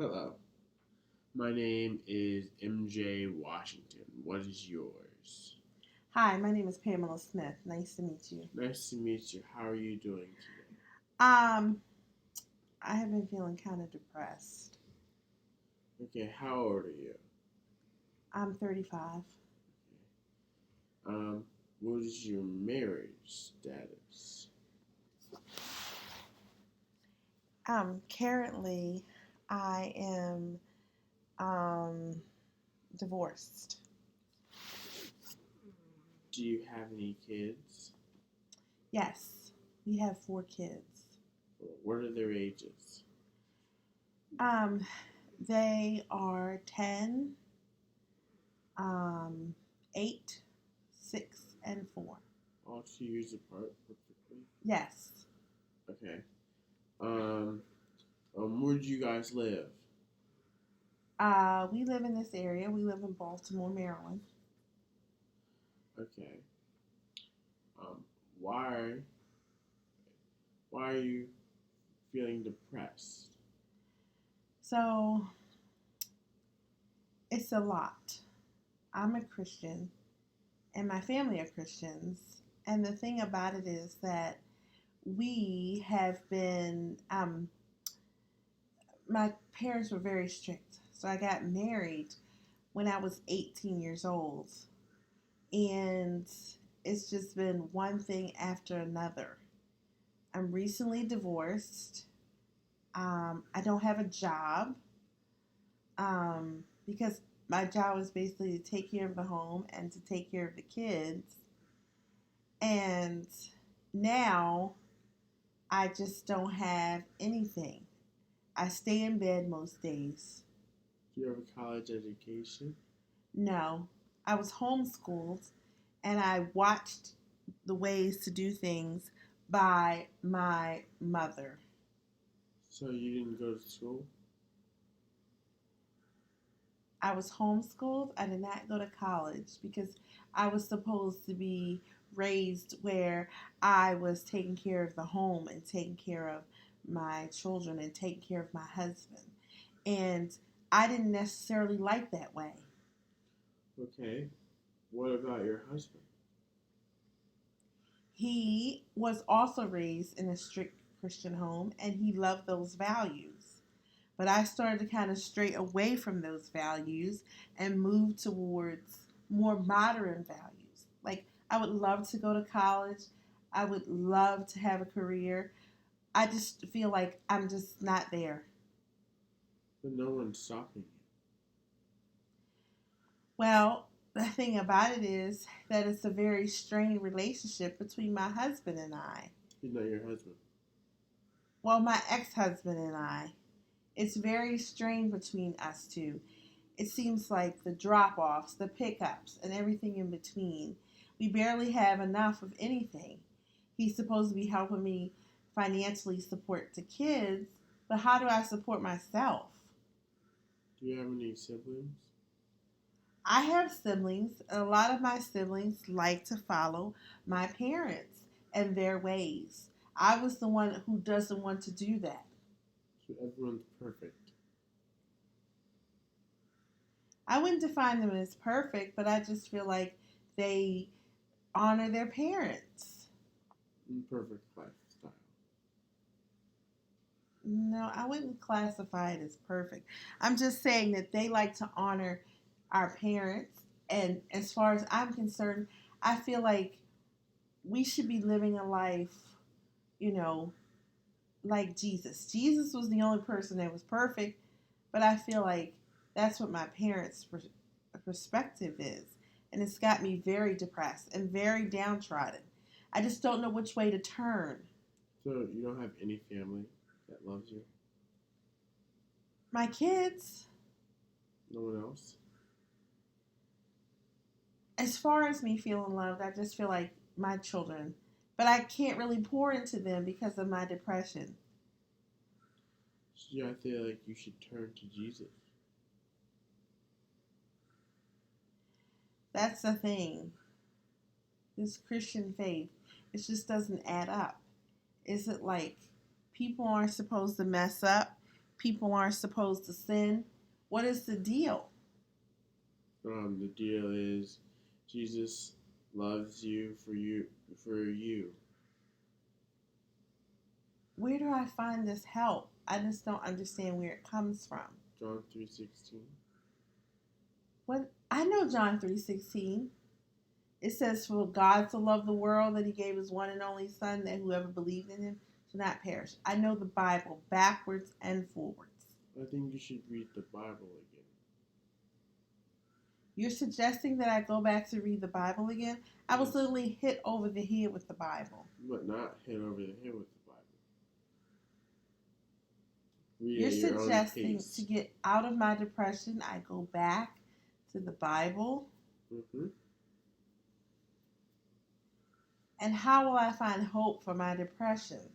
Hello, my name is MJ Washington. What is yours? Hi, my name is Pamela Smith. Nice to meet you. Nice to meet you. How are you doing today? Um, I have been feeling kind of depressed. Okay, how old are you? I'm 35. Um, what is your marriage status? Currently, I am divorced. Do you have any kids? Yes, we have 4 kids. What are their ages? Um, they are 10, 8, 6, and 4. All 2 years apart, perfectly. Yes. Okay. Um, where do you guys live? We live in this area. We live in Baltimore, Maryland. Okay. Um, why? Why are you feeling depressed? So it's a lot. I'm a Christian and my family are Christians. And the thing about it is that we have been, my parents were very strict. So I got married when I was 18 years old. And it's just been one thing after another. I'm recently divorced. I don't have a job because my job was basically to take care of the home and to take care of the kids. And now I just don't have anything. I stay in bed most days. Do you have a college education? No, I was homeschooled and I watched the ways to do things by my mother. So you didn't go to school? I was homeschooled. I did not go to college because I was supposed to be raised where I was taking care of the home and taking care of my children and taking care of my husband. And I didn't necessarily like that way. Okay. What about your husband? He was also raised in a strict Christian home and he loved those values. But I started to kind of stray away from those values and move towards more modern values. Like, I would love to go to college, I would love to have a career. I just feel like I'm just not there. But no one's stopping you. Well, the thing about it is that it's a very strained relationship between my husband and I. He's not your husband. Well, my ex husband and I. It's very strained between us two. It seems like the drop offs, the pickups, and everything in between. We barely have enough of anything. He's supposed to be helping me financially support the kids, but how do I support myself? Do you have any siblings? I have siblings, and a lot of my siblings like to follow my parents and their ways. I was the one who doesn't want to do that. So everyone's perfect. I wouldn't define them as perfect, but I just feel like they honor their parents. Perfect lifestyle. No, I wouldn't classify it as perfect. I'm just saying that they like to honor our parents. And as far as I'm concerned, I feel like we should be living a life, you know, like Jesus. Jesus was the only person that was perfect, but I feel like that's what my parents' perspective is. And it's got me very depressed and very downtrodden. I just don't know which way to turn. So you don't have any family that loves you? My kids, No one else? as far as me feeling loved, I just feel like my children, but I can't really pour into them because of my depression. So yeah, I feel like you should turn to Jesus. That's the thing. This Christian faith, it just doesn't add up. Is it like people aren't supposed to mess up? people aren't supposed to sin. What is the deal? The deal is Jesus loves you for you for you. Where do I find this help? I just don't understand where it comes from. John 3:16. What I know John 3:16. It says, "For God so loved the world that he gave his one and only son, that whoever believed in him should not perish." I know the Bible backwards and forwards. I think you should read the Bible again. You're suggesting that I go back to read the Bible again? I was Yes. literally hit over the head with the Bible. But not hit over the head with the Bible. Read You're at your own suggesting pace. to get out of my depression, I go back to the Bible. Mm-hmm. And how will I find hope for my depression?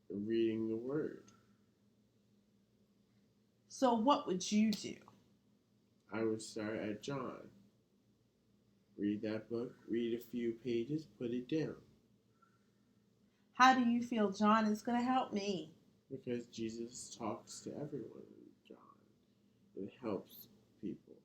Reading the Word. So what would you do? I would start at John. Read that book, read a few pages, put it down. How do you feel John is going to help me? Because Jesus talks to everyone in John. It helps people.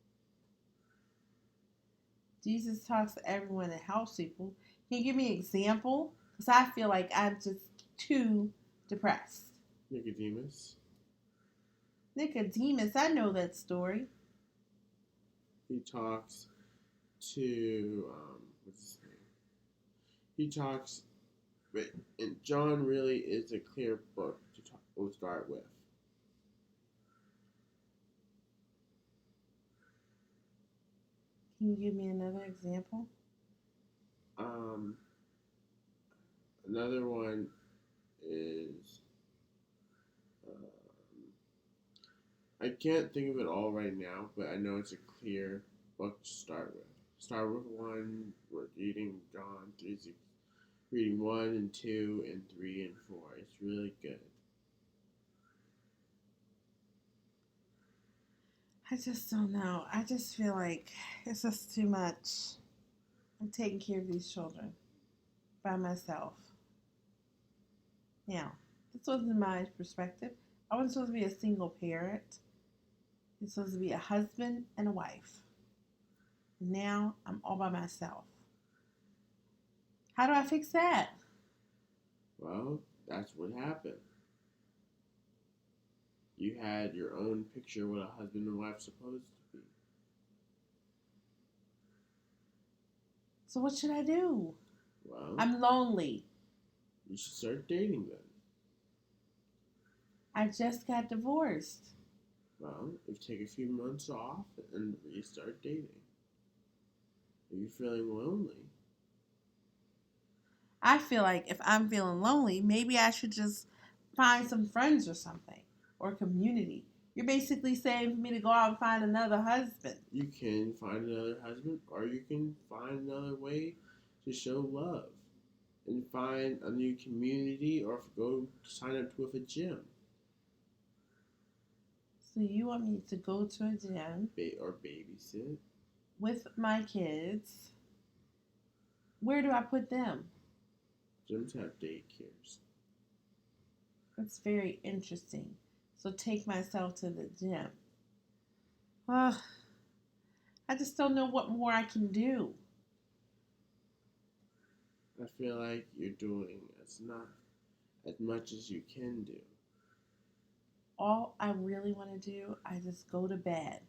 Jesus talks to everyone and helps people. Can you give me an example? Because I feel like I'm just too depressed. Nicodemus. Nicodemus, I know that story. He talks to what's his name? He talks, and John really is a clear book to we'll start with. Can you give me another example? Another one is I can't think of it all right now, but I know it's a clear book to start with. Start with one. We're reading John 3, reading 1 and 2 and 3 and 4. It's really good. I just don't know. I just feel like it's just too much. I'm taking care of these children by myself. Now, this wasn't my perspective. I wasn't supposed to be a single parent. It's supposed to be a husband and a wife. Now I'm all by myself. How do I fix that? Well, that's what happened. You had your own picture of what a husband and wife supposed to be. So what should I do? Well, I'm lonely. you should start dating then. I just got divorced. Well, if you take a few months off and restart dating. If you're feeling lonely, I feel like if I'm feeling lonely, maybe I should just find some friends or something, or community. You're basically saying for me to go out and find another husband. you can find another husband, or you can find another way to show love and find a new community, or go sign up with a gym So you want me to go to a gym or babysit. with my kids. Where do I put them? Gyms have daycares. That's very interesting. So take myself to the gym. Ugh, I just don't know what more I can do. I feel like you're doing as much as you can do. All I really want to do, I just go to bed.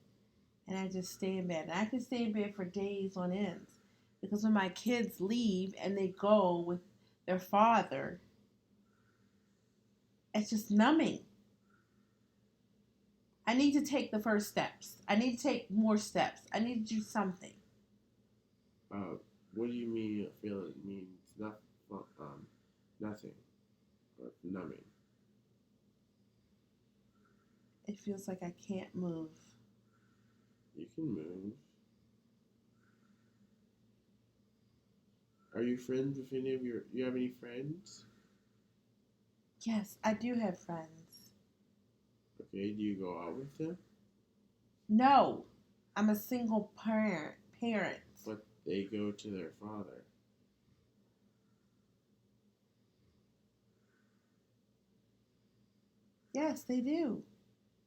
And I just stay in bed. And I can stay in bed for days on end. Because when my kids leave and they go with their father, it's just numbing. I need to take the first steps. I need to take more steps. I need to do something. What do you mean? I feel it means nothing or numbing. It feels like I can't move. You can move. Are you friends with any of you have any friends? Yes, I do have friends. Okay, do you go out with them? No, I'm a single parent. But they go to their father. Yes, they do.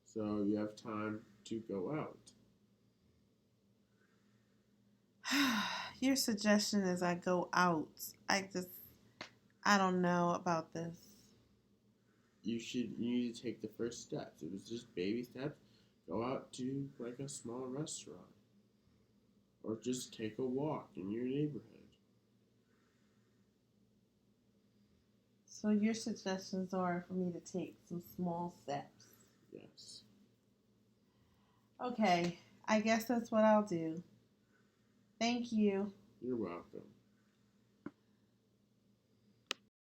So you have time to go out. Your suggestion is I go out. I don't know about this. You need to take the first steps. It was just baby steps. Go out to like a small restaurant. Or just take a walk in your neighborhood. So your suggestions are for me to take some small steps. Yes. Okay, I guess that's what I'll do. Thank you. You're welcome.